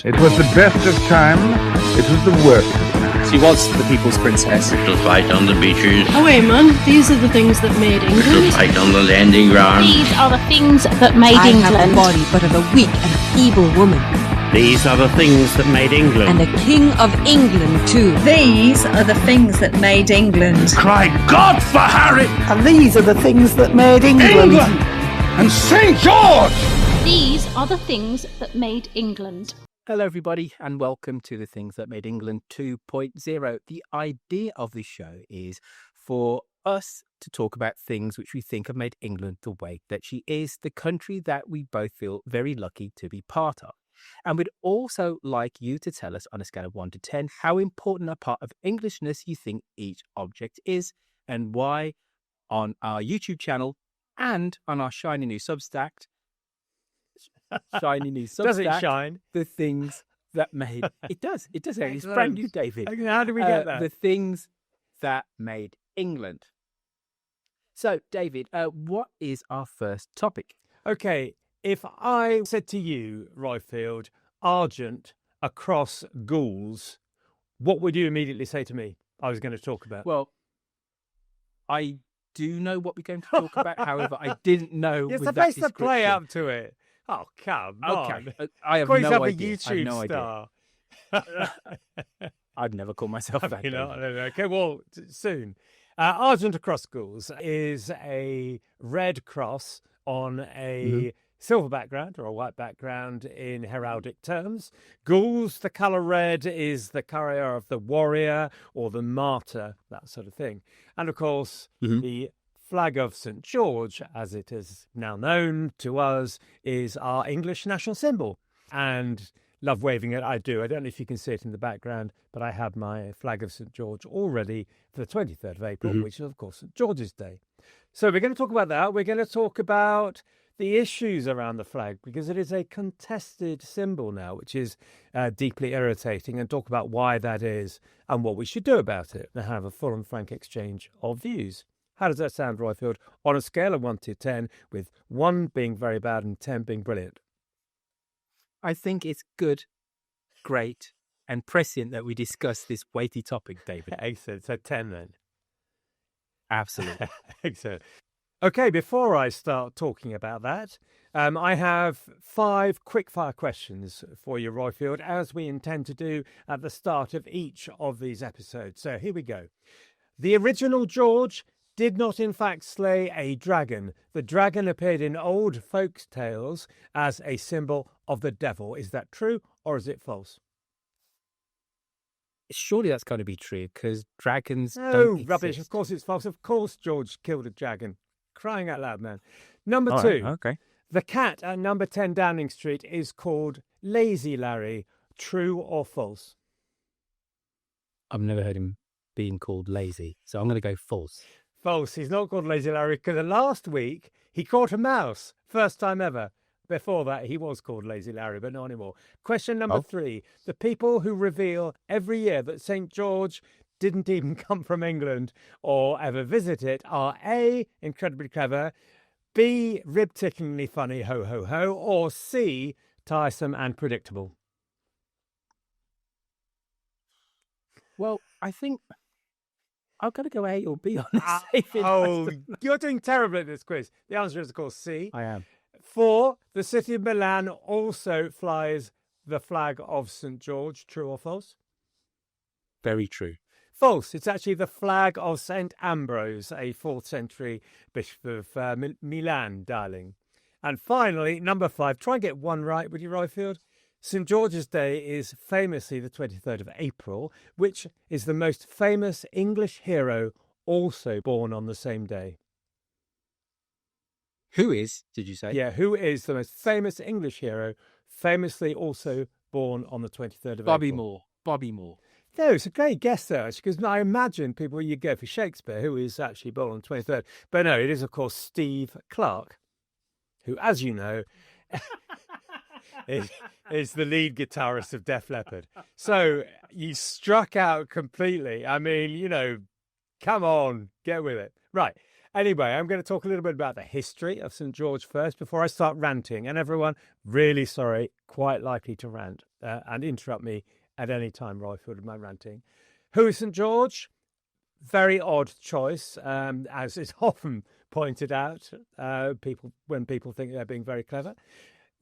It was the best of time, it was the worst of time. She was the people's princess. To fight on the beaches. Oh wait, man, these are the things that made To England. fight on the landing ground. These are the things that made I England. have the body but of a weak and feeble woman. These are the things that made England. And a king of England too. These are the things that made England. Cry God for Harry! And these are the things that made England. And St. George! These are the things that made England. Hello, everybody, and welcome to the Things That Made England 2.0. The idea of this show is for us to talk about things which we think have made England the way that she is, the country that we both feel very lucky to be part of. And we'd also like you to tell us on a scale of 1 to 10 how important a part of Englishness you think each object is, and why on our YouTube channel and on our shiny new Substack. Does it shine? The things that made it does. It's brand new, David. Okay, how do we get that? The things that made England. So, David, what is our first topic? Okay, if I said to you, Roifield, Argent across Gules, what would you immediately say to me I was going to talk about? Well, I do know what we're going to talk about. However, I didn't know. You're with supposed that to play description. up to it. Oh, come Okay, on. I have Call no yourself idea. a YouTube star. I'd never call myself that. You know, David. okay, well, soon. Argent across Gules is a red cross on a silver background or a white background in heraldic terms. Gules, the colour red, is the colour of the warrior or the martyr, that sort of thing. And of course, the flag of St. George, as it is now known to us, is our English national symbol. And love waving it, I do. I don't know if you can see it in the background, but I have my flag of St. George all ready for the 23rd of April, which is, of course, St. George's Day. So we're going to talk about that. We're going to talk about the issues around the flag, because it is a contested symbol now, which is deeply irritating, and talk about why that is and what we should do about it, and have a full and frank exchange of views. How does that sound, Roifield, on a scale of 1 to 10, with 1 being very bad and 10 being brilliant? I think it's good, great, and prescient that we discuss this weighty topic, David. Excellent. So 10 then. Absolutely. Excellent. Okay, before I start talking about that, I have 5 quickfire questions for you, Roifield, as we intend to do at the start of each of these episodes. So here we go. The original George did not in fact slay a dragon. The dragon appeared in old folk tales as a symbol of the devil. Is that true or is it false? Surely that's got to be true, because dragons No, don't exist. rubbish. Of course it's false. Of course George killed a dragon. Crying out loud, man. Number All 2. right, okay. The cat at number 10 Downing Street is called Lazy Larry. True or false? I've never heard him being called lazy, so I'm going to go false. False. He's not called Lazy Larry because last week he caught a mouse. First time ever. Before that, he was called Lazy Larry, but not anymore. Question number 3. The people who reveal every year that St. George didn't even come from England or ever visit it are A, incredibly clever, B, rib-ticklingly funny, ho, ho, ho, or C, tiresome and predictable. Well, I think I've got to go A or B on this. You're doing terribly at this quiz. The answer is, of course, C. I am. 4, the city of Milan also flies the flag of St. George. True or false? Very true. False. It's actually the flag of St. Ambrose, a 4th century bishop of Milan, darling. And finally, number 5, try and get 1 right, would you, Roifield? St. George's Day is famously the 23rd of April, which is the most famous English hero also born on the same day. Who is, did you say? Yeah, who is the most famous English hero, famously also born on the 23rd of April? Bobby Moore. No, it's a great guess, though, because I imagine people, you go for Shakespeare, who is actually born on the 23rd. But no, it is, of course, Steve Clark, who, as you know, is the lead guitarist of Def Leppard. So you struck out completely. I mean, you know, come on, get with it. Right. Anyway, I'm going to talk a little bit about the history of St. George first before I start ranting. And everyone, really sorry, quite likely to rant. and interrupt me at any time, Roifield, with my ranting. Who is St George? Very odd choice, as is often pointed out. When people think they're being very clever.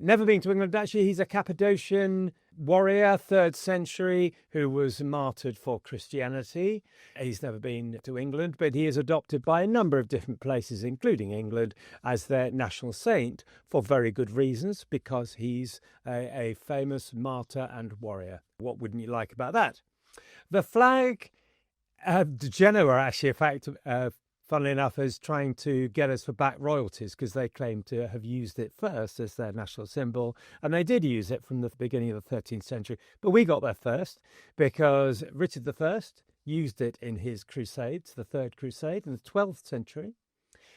Never been to England, actually. He's a Cappadocian warrior, 3rd century, who was martyred for Christianity. He's never been to England, but he is adopted by a number of different places, including England, as their national saint for very good reasons, because he's a famous martyr and warrior. What wouldn't you like about that? The flag, Genoa, actually, in fact, funnily enough, is trying to get us for back royalties because they claim to have used it first as their national symbol. And they did use it from the beginning of the 13th century. But we got there first because Richard I used it in his crusades, the Third Crusade in the 12th century.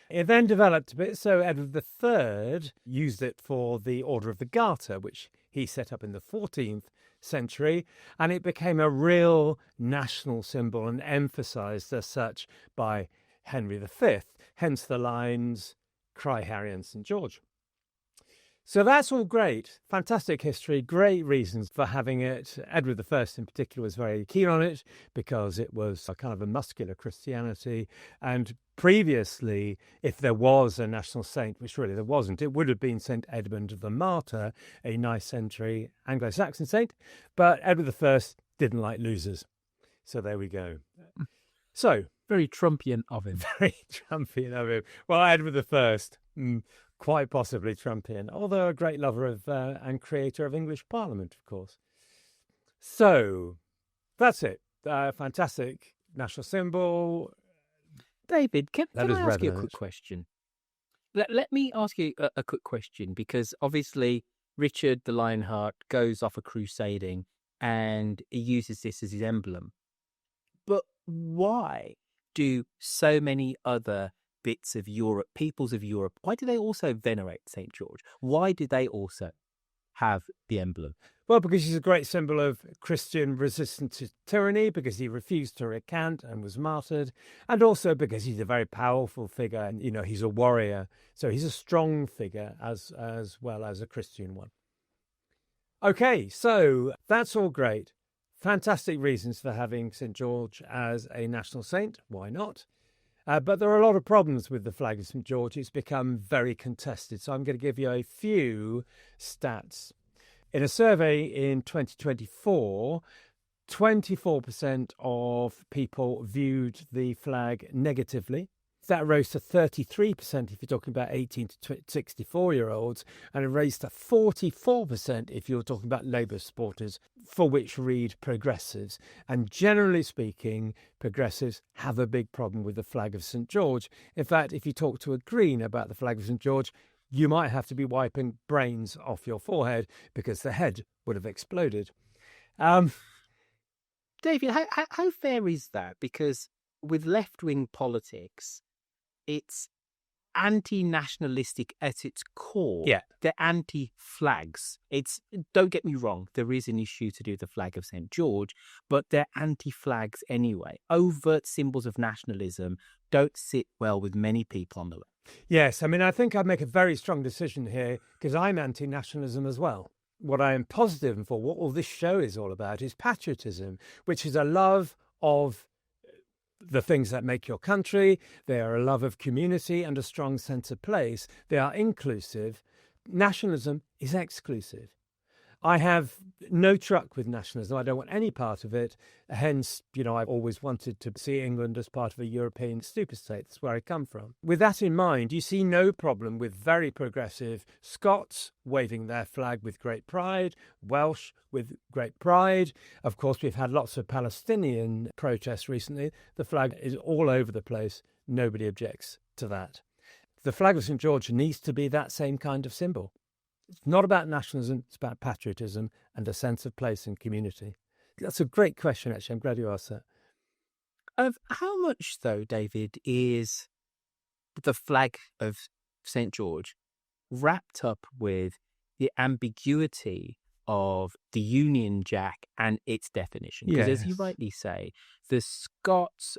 It then developed a bit, so Edward III used it for the Order of the Garter, which he set up in the 14th century, and it became a real national symbol and emphasised as such by Henry V, hence the lines, "Cry Harry and St George." So that's all great. Fantastic history, great reasons for having it. Edward I in particular was very keen on it because it was a kind of a muscular Christianity. And previously, if there was a national saint, which really there wasn't, it would have been St Edmund the Martyr, a 9th century Anglo-Saxon saint. But Edward I didn't like losers. So there we go. So, very Trumpian of him. Very Trumpian of him. Well, Edward I, quite possibly Trumpian, although a great lover of and creator of English Parliament, of course. So, that's it. Fantastic national symbol. David, can I ask you a quick question? Let me ask you a quick question, because obviously Richard the Lionheart goes off a crusading and he uses this as his emblem. But why do so many other bits of Europe, peoples of Europe, why do they also venerate St. George? Why do they also have the emblem? Well, because he's a great symbol of Christian resistance to tyranny, because he refused to recant and was martyred, and also because he's a very powerful figure, and he's a warrior, so he's a strong figure as well as a Christian one. Okay, so that's all great. Fantastic reasons for having St George as a national saint. Why not? But there are a lot of problems with the flag of St George. It's become very contested. So I'm going to give you a few stats. In a survey in 2024, 24% of people viewed the flag negatively. That rose to 33% if you're talking about 18 to 64-year-olds, and it raised to 44% if you're talking about Labour supporters, for which read progressives. And generally speaking, progressives have a big problem with the flag of St George. In fact, if you talk to a Green about the flag of St George, you might have to be wiping brains off your forehead because the head would have exploded. David, how fair is that? Because with left-wing politics, it's anti-nationalistic at its core. Yeah. They're anti-flags. Don't get me wrong, there is an issue to do with the flag of St. George, but they're anti-flags anyway. Overt symbols of nationalism don't sit well with many people on the left. Yes, I mean, I think I'd make a very strong decision here because I'm anti-nationalism as well. What I am positive for, what all this show is all about, is patriotism, which is a love of the things that make your country. They are a love of community and a strong sense of place. They are inclusive. Nationalism is exclusive. I have no truck with nationalism. I don't want any part of it. Hence, I've always wanted to see England as part of a European superstate. That's where I come from. With that in mind, you see no problem with very progressive Scots waving their flag with great pride, Welsh with great pride. Of course, we've had lots of Palestinian protests recently. The flag is all over the place. Nobody objects to that. The flag of St George needs to be that same kind of symbol. It's not about nationalism, it's about patriotism and a sense of place and community. That's a great question, actually. I'm glad you asked that. How much, though, David, is the flag of St. George wrapped up with the ambiguity of the Union Jack and its definition? Because as you rightly say, the Scots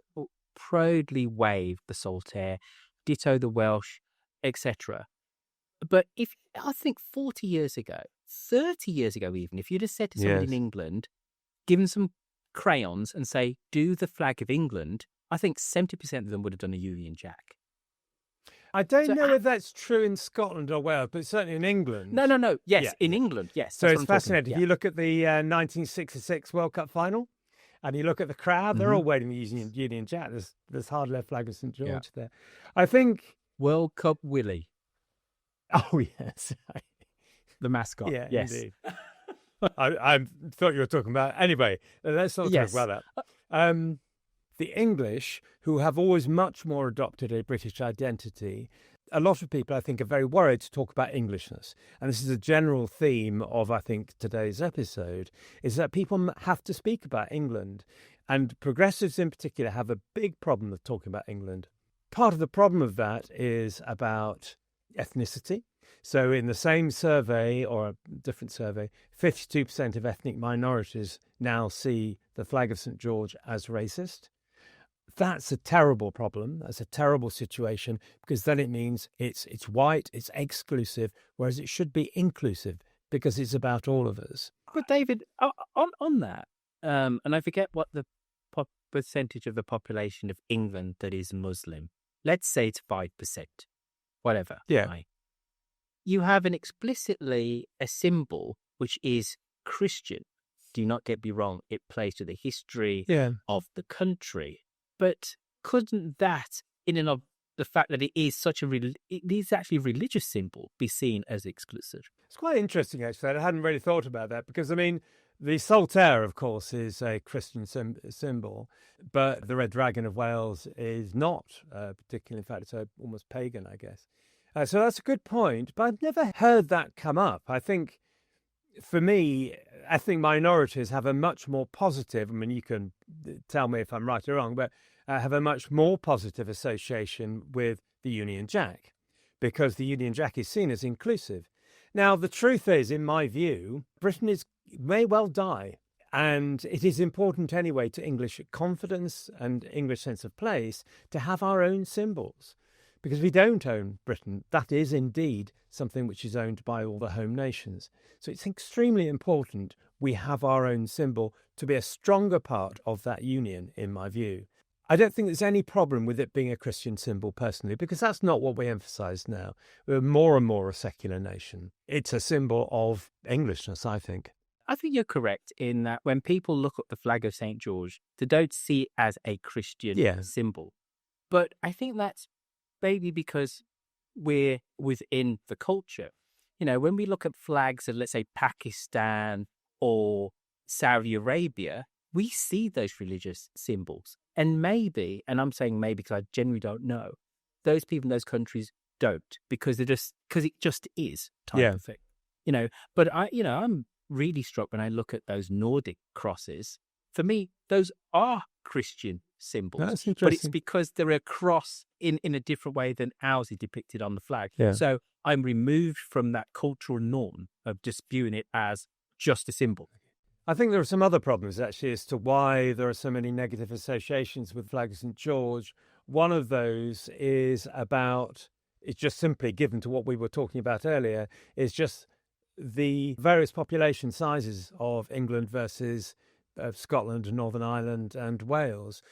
proudly waved the Saltire, ditto the Welsh, etc. But I think 40 years ago, 30 years ago, even, if you'd have said to somebody in England, give them some crayons and say, do the flag of England, I think 70% of them would have done a Union Jack. I don't know if that's true in Scotland or Wales, but certainly in England. No. Yes, in England, yes. So it's fascinating. If you look at the 1966 World Cup final and you look at the crowd, they're all waving the Union Jack. There's hardly a flag of St. George there. I think... World Cup Willie. Oh, yes. The mascot. Yeah, yes. Indeed. I thought you were talking about... Anyway, let's not talk about that. The English, who have always much more adopted a British identity, a lot of people, I think, are very worried to talk about Englishness. And this is a general theme of, I think, today's episode, is that people have to speak about England. And progressives in particular have a big problem with talking about England. Part of the problem of that is about ethnicity. So in the same survey, or a different survey, 52% of ethnic minorities now see the flag of St. George as racist. That's a terrible problem. That's a terrible situation, because then it means it's white, it's exclusive, whereas it should be inclusive because it's about all of us. But David, on that, and I forget what the percentage of the population of England that is Muslim. Let's say it's 5%, whatever. Yeah. Right? You have explicitly a symbol which is Christian. Do not get me wrong; it plays to the history of the country. But couldn't that, in and of the fact that it is such it is actually a religious symbol, be seen as exclusive? It's quite interesting, actually. I hadn't really thought about that because, I mean, the Saltire, of course, is a Christian symbol, but the Red Dragon of Wales is not particularly. In fact, it's almost pagan, I guess. So that's a good point, but I've never heard that come up. I think, for me, ethnic minorities have a much more positive, I mean, you can tell me if I'm right or wrong, but have a much more positive association with the Union Jack, because the Union Jack is seen as inclusive. Now, the truth is, in my view, Britain may well die, and it is important anyway to English confidence and English sense of place to have our own symbols. Because we don't own Britain, that is indeed something which is owned by all the home nations. So it's extremely important we have our own symbol to be a stronger part of that union, in my view. I don't think there's any problem with it being a Christian symbol, personally, because that's not what we emphasise now. We're more and more a secular nation. It's a symbol of Englishness, I think. I think you're correct in that when people look at the flag of St. George, they don't see it as a Christian symbol. But I think that's maybe because we're within the culture. You know, when we look at flags of, let's say, Pakistan or Saudi Arabia, we see those religious symbols. And maybe, and I'm saying maybe because I genuinely don't know, those people in those countries don't, because it just is type of thing. You know, but I'm really struck when I look at those Nordic crosses. For me, those are Christian symbols. That's interesting. But it's because they're a cross in a different way than ours is depicted on the flag. Yeah. So I'm removed from that cultural norm of just viewing it as just a symbol. I think there are some other problems, actually, as to why there are so many negative associations with flag of St. George. One of those is about, it's just simply given to what we were talking about earlier, is just the various population sizes of England versus Scotland, Northern Ireland and Wales.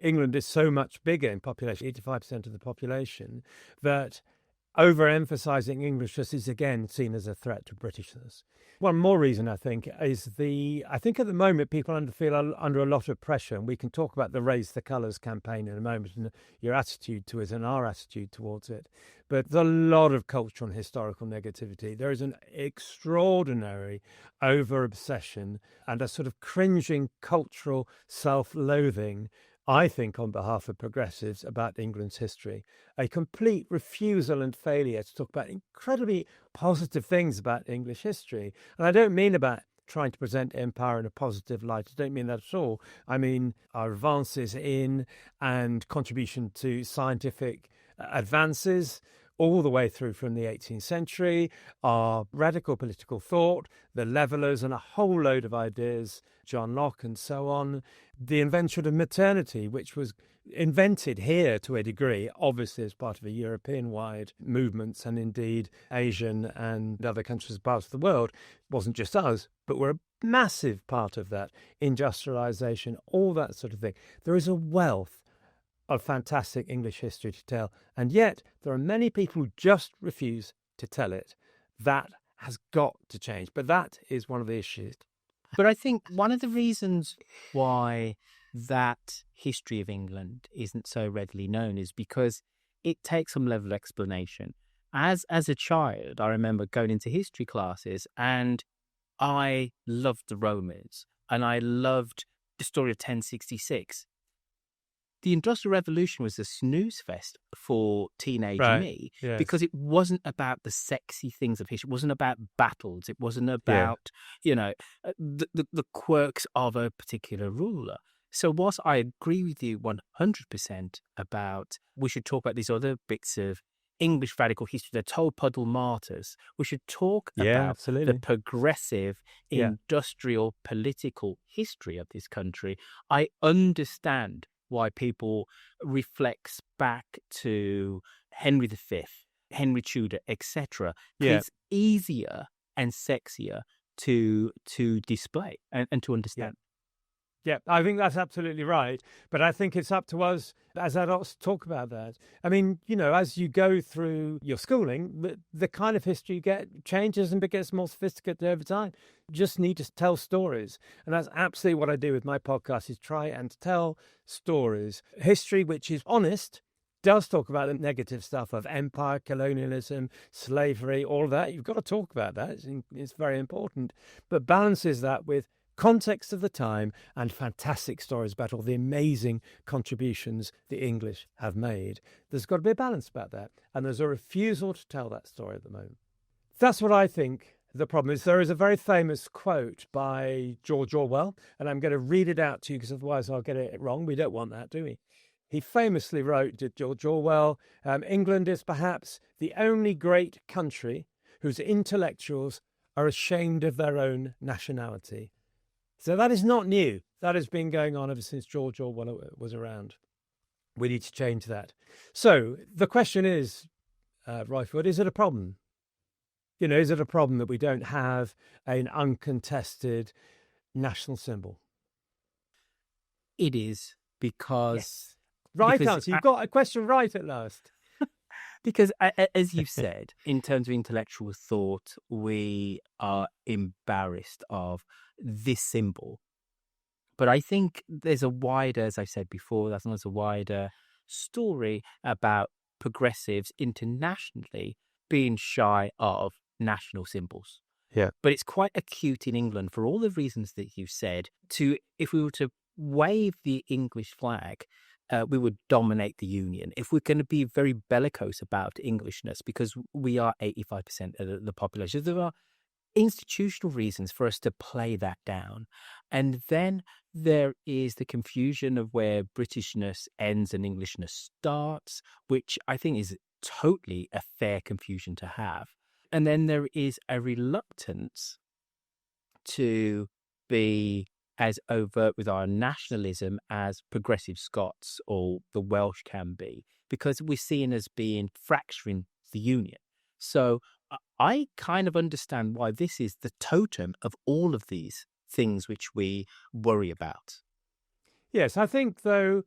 England is so much bigger in population, 85% of the population, that overemphasising Englishness is again seen as a threat to Britishness. One more reason, I think, is I think at the moment people feel under a lot of pressure, and we can talk about the Raise the Colours campaign in a moment and your attitude to it and our attitude towards it. But there's a lot of cultural and historical negativity. There is an extraordinary over-obsession and a sort of cringing cultural self-loathing, I think, on behalf of progressives about England's history. A complete refusal and failure to talk about incredibly positive things about English history. And I don't mean about trying to present empire in a positive light. I don't mean that at all. I mean our advances in and contribution to scientific advances, all the way through from the 18th century are radical political thought, the Levellers and a whole load of ideas, John Locke and so on. The invention of maternity, which was invented here to a degree, obviously as part of a European-wide movement, and indeed Asian and other countries, parts of the world. It wasn't just us, but we're a massive part of that. Industrialisation, all that sort of thing. There is a wealth of fantastic English history to tell, and yet there are many people who just refuse to tell it. That has got to change, but that is one of the issues. But I think one of the reasons why that history of England isn't so readily known is because it takes some level of explanation. As a child, I remember going into history classes and I loved the Romans and I loved the story of 1066. The Industrial Revolution was a snooze fest for teenage me because it wasn't about the sexy things of history. It wasn't about battles. It wasn't about, the quirks of a particular ruler. So whilst I agree with you 100% about we should talk about these other bits of English radical history, the Tolpuddle martyrs, we should talk about the progressive industrial political history of this country. I understand why people reflects back to Henry V, Henry Tudor, etc. It's easier and sexier to display and to understand. Yeah, I think that's absolutely right. But I think it's up to us as adults to talk about that. I mean, as you go through your schooling, the kind of history you get changes and gets more sophisticated over time. You just need to tell stories. And that's absolutely what I do with my podcast, is try and tell stories. History which is honest, does talk about the negative stuff of empire, colonialism, slavery, all of that. You've got to talk about that. It's very important. But balances that with context of the time and fantastic stories about all the amazing contributions the English have made. There's got to be a balance about that. And there's a refusal to tell that story at the moment. That's what I think the problem is. There is a very famous quote by George Orwell, and I'm going to read it out to you because otherwise I'll get it wrong. We don't want that, do we? He famously wrote, George Orwell, England is perhaps the only great country whose intellectuals are ashamed of their own nationality. So that is not new. That has been going on ever since George Orwell was around. We need to change that. So the question is, Roifield, is it a problem? Is it a problem that we don't have an uncontested national symbol? It is, because... Yes. Right answer. You've got a question right at last. Because, as you've said, in terms of intellectual thought, we are embarrassed of this symbol. But I think there's a wider, as I said before, there's a wider story about progressives internationally being shy of national symbols. Yeah. But it's quite acute in England for all the reasons that you said. If we were to wave the English flag, we would dominate the Union. If we're going to be very bellicose about Englishness, because we are 85% of the population, there are institutional reasons for us to play that down. And then there is the confusion of where Britishness ends and Englishness starts, which I think is totally a fair confusion to have. And then there is a reluctance to be as overt with our nationalism as progressive Scots or the Welsh can be, because we're seen as being fracturing the Union. So I kind of understand why this is the totem of all of these things which we worry about. Yes, I think we're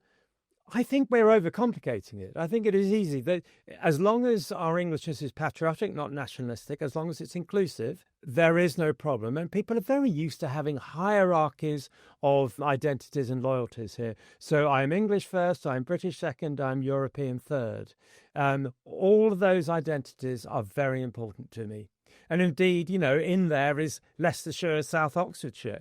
overcomplicating it. I think it is easy that as long as our Englishness is patriotic, not nationalistic, as long as it's inclusive, there is no problem. And people are very used to having hierarchies of identities and loyalties here. So I'm English first, I'm British second, I'm European third. All of those identities are very important to me. And indeed, in there is Leicestershire, South Oxfordshire,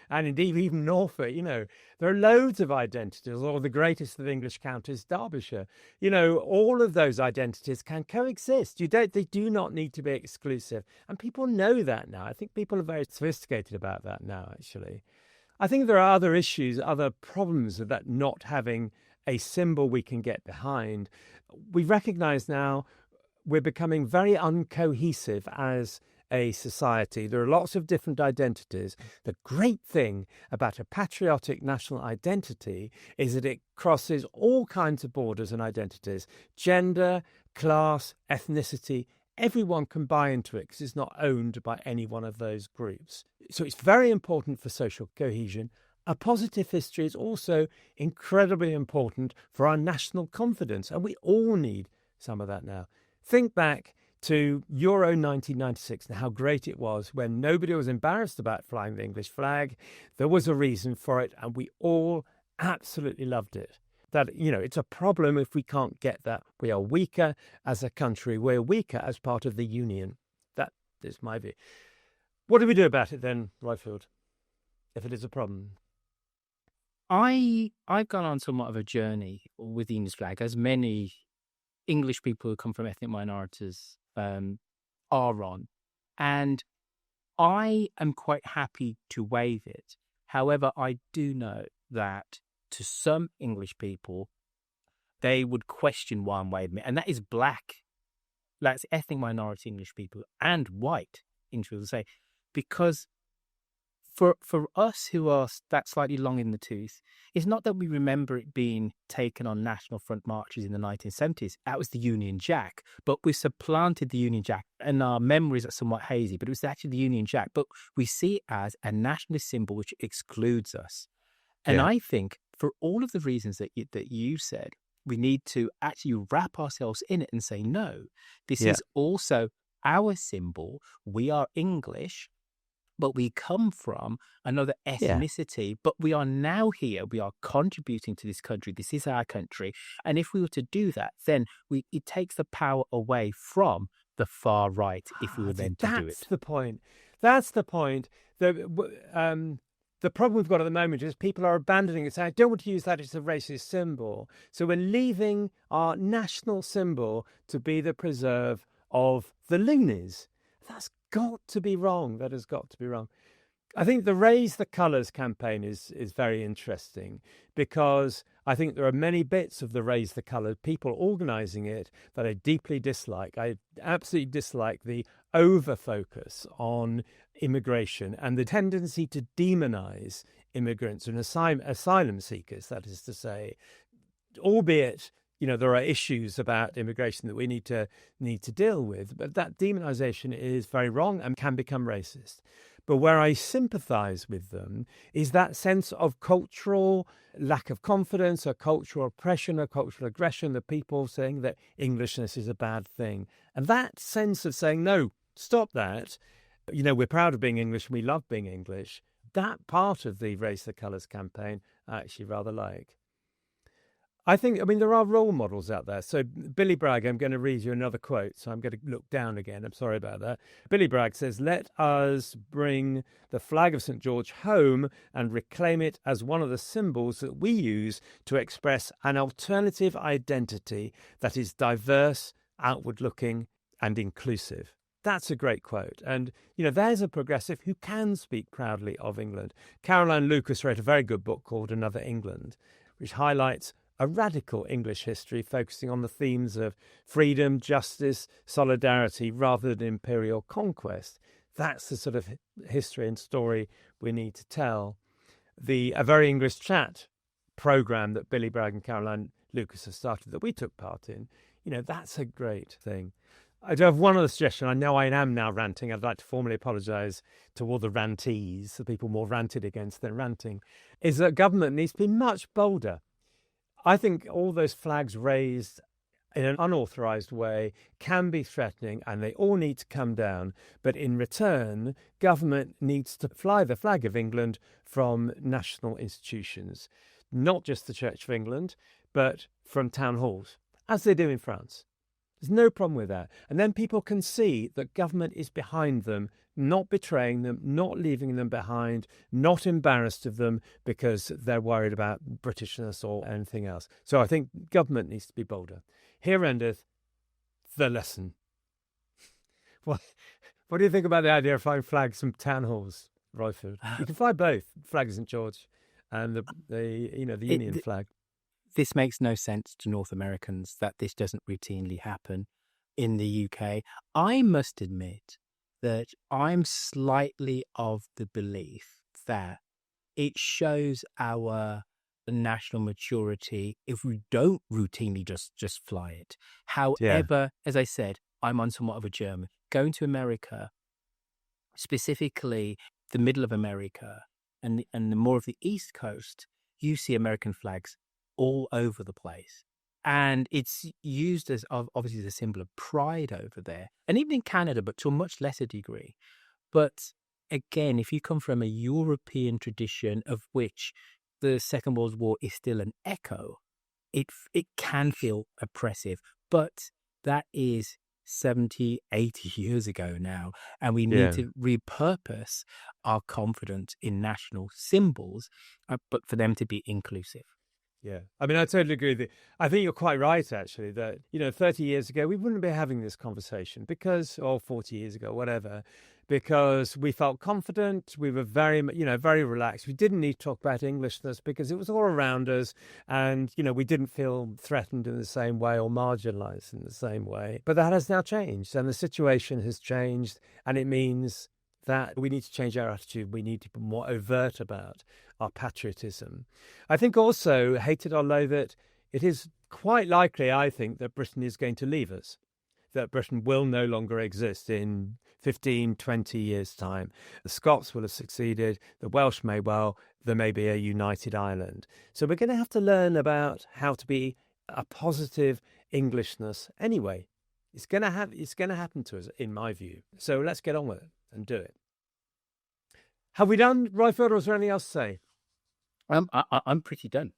and indeed even Norfolk, there are loads of identities, or the greatest of English counties, Derbyshire. All of those identities can coexist. They do not need to be exclusive. And people know that now. I think people are very sophisticated about that now, actually. I think there are other issues, other problems of that not having a symbol we can get behind. We recognise now we're becoming very uncohesive as a society. There are lots of different identities. The great thing about a patriotic national identity is that it crosses all kinds of borders and identities: gender, class, ethnicity. Everyone can buy into it because it's not owned by any one of those groups. So it's very important for social cohesion. A positive history is also incredibly important for our national confidence, and we all need some of that now. Think back to Euro 1996 and how great it was when nobody was embarrassed about flying the English flag. There was a reason for it, and we all absolutely loved it. That, it's a problem if we can't get that. We are weaker as a country. We're weaker as part of the union. That is my view. What do we do about it then, Roifield, if it is a problem? I've gone on somewhat of a journey with the English flag, as many English people who come from ethnic minorities are on. And I am quite happy to waive it. However, I do know that to some English people, they would question why I'm waving it. And that is black. That's ethnic minority English people and white English people say. Because for us who are that slightly long in the tooth, it's not that we remember it being taken on National Front marches in the 1970s. That was the Union Jack. But we supplanted the Union Jack, and our memories are somewhat hazy, but it was actually the Union Jack. But we see it as a nationalist symbol which excludes us. And I think for all of the reasons that you said, we need to actually wrap ourselves in it and say, no, this is also our symbol. We are English, but we come from another ethnicity, but we are now here. We are contributing to this country. This is our country. And if we were to do that, then it takes the power away from the far right if we were then to do it. That's the point. That's the point. The problem we've got at the moment is people are abandoning it, saying, I don't want to use that as a racist symbol. So we're leaving our national symbol to be the preserve of the loonies. That's got to be wrong. That has got to be wrong. I think the Raise the Colours campaign is very interesting because I think there are many bits of the Raise the Colours, people organising it, that I deeply dislike. I absolutely dislike the over-focus on immigration and the tendency to demonise immigrants and asylum seekers, that is to say, albeit there are issues about immigration that we need to deal with, but that demonisation is very wrong and can become racist. But where I sympathise with them is that sense of cultural lack of confidence, or cultural oppression, or cultural aggression, the people saying that Englishness is a bad thing. And that sense of saying, no, stop that. We're proud of being English and we love being English. That part of the Raise the Colours campaign I actually rather like. There are role models out there. So Billy Bragg, I'm going to read you another quote. So I'm going to look down again. I'm sorry about that. Billy Bragg says, let us bring the flag of St. George home and reclaim it as one of the symbols that we use to express an alternative identity that is diverse, outward-looking and inclusive. That's a great quote. And, there's a progressive who can speak proudly of England. Caroline Lucas wrote a very good book called Another England, which highlights a radical English history focusing on the themes of freedom, justice, solidarity, rather than imperial conquest. That's the sort of history and story we need to tell. A Very English Chat programme that Billy Bragg and Caroline Lucas have started that we took part in, that's a great thing. I do have one other suggestion. I know I am now ranting. I'd like to formally apologise to all the rantees, the people more ranted against than ranting, is that government needs to be much bolder. I think all those flags raised in an unauthorised way can be threatening and they all need to come down. But in return, government needs to fly the flag of England from national institutions, not just the Church of England, but from town halls, as they do in France. There's no problem with that. And then people can see that government is behind them, not betraying them, not leaving them behind, not embarrassed of them because they're worried about Britishness or anything else. So I think government needs to be bolder. Here endeth the lesson. What do you think about the idea of flying flags from town halls, Roifield? You can fly both, flag of St. George and the Union flag. This makes no sense to North Americans that this doesn't routinely happen. in the UK. I must admit that I'm slightly of the belief that it shows our national maturity if we don't routinely just fly it. However, as I said, I'm on somewhat of a German. Going to America, specifically the middle of America and the more of the East Coast, you see American flags all over the place. And it's used as obviously the symbol of pride over there. And even in Canada, but to a much lesser degree. But again, if you come from a European tradition of which the Second World War is still an echo, it can feel oppressive. But that is 70, 80 years ago now. And we need to repurpose our confidence in national symbols, but for them to be inclusive. Yeah. I mean, I totally agree with you. I think you're quite right, actually, that, 30 years ago, we wouldn't be having this conversation or 40 years ago, whatever, because we felt confident. We were very relaxed. We didn't need to talk about Englishness because it was all around us. And, we didn't feel threatened in the same way or marginalized in the same way. But that has now changed, and the situation has changed. And it means that we need to change our attitude. We need to be more overt about our patriotism. I think also, hate it or loathe it, it is quite likely, I think, that Britain is going to leave us, that Britain will no longer exist in 15, 20 years' time. The Scots will have succeeded, the Welsh may well, there may be a united Ireland. So we're going to have to learn about how to be a positive Englishness anyway. It's going to happen to us, in my view. So let's get on with it and do it. Have we done, Roifield, or is there anything else to say? I'm pretty done.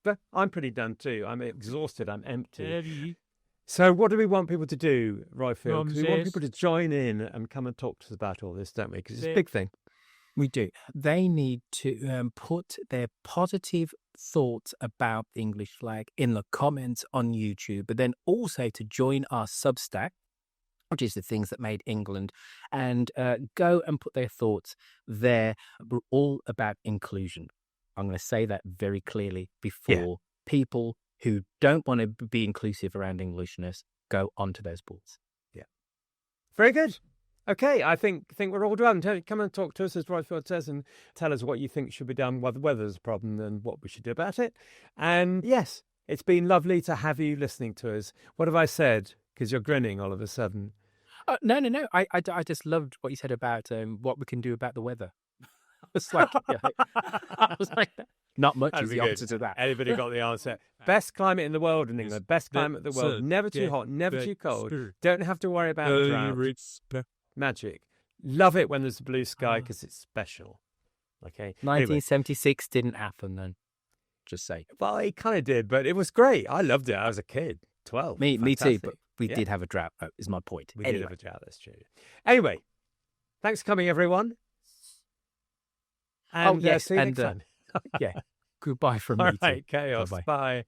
But I'm pretty done too. I'm exhausted. I'm empty. So what do we want people to do, Roifield? Because we want people to join in and come and talk to us about all this, don't we? Because it's a big thing. We do. They need to put their positive thoughts about the English flag in the comments on YouTube, but then also to join our Substack, which is the things that made England, and go and put their thoughts there. We're all about inclusion. I'm going to say that very clearly before people who don't want to be inclusive around Englishness go onto those boards. Yeah. Very good. Okay, I think we're all done. Come and talk to us, as Roifield says, and tell us what you think should be done, whether there's a problem and what we should do about it. And yes, it's been lovely to have you listening to us. What have I said? Because you're grinning all of a sudden. No. I just loved what you said about what we can do about the weather. I was like, not much is the answer to that. Anybody got the answer? Best climate in the world in England. Best climate in the world. Never too hot, never too cold. Don't have to worry about drought. Magic. Love it when there's a blue sky because it's special. Okay. 1976 didn't happen then. Just say. Well, it kind of did, but it was great. I loved it. I was a kid. 12. Me too, but we did have a drought, is my point. We did have a drought, that's true. Anyway, thanks for coming, everyone. And see you next time. Goodbye from me. All right, chaos. Bye-bye. Bye.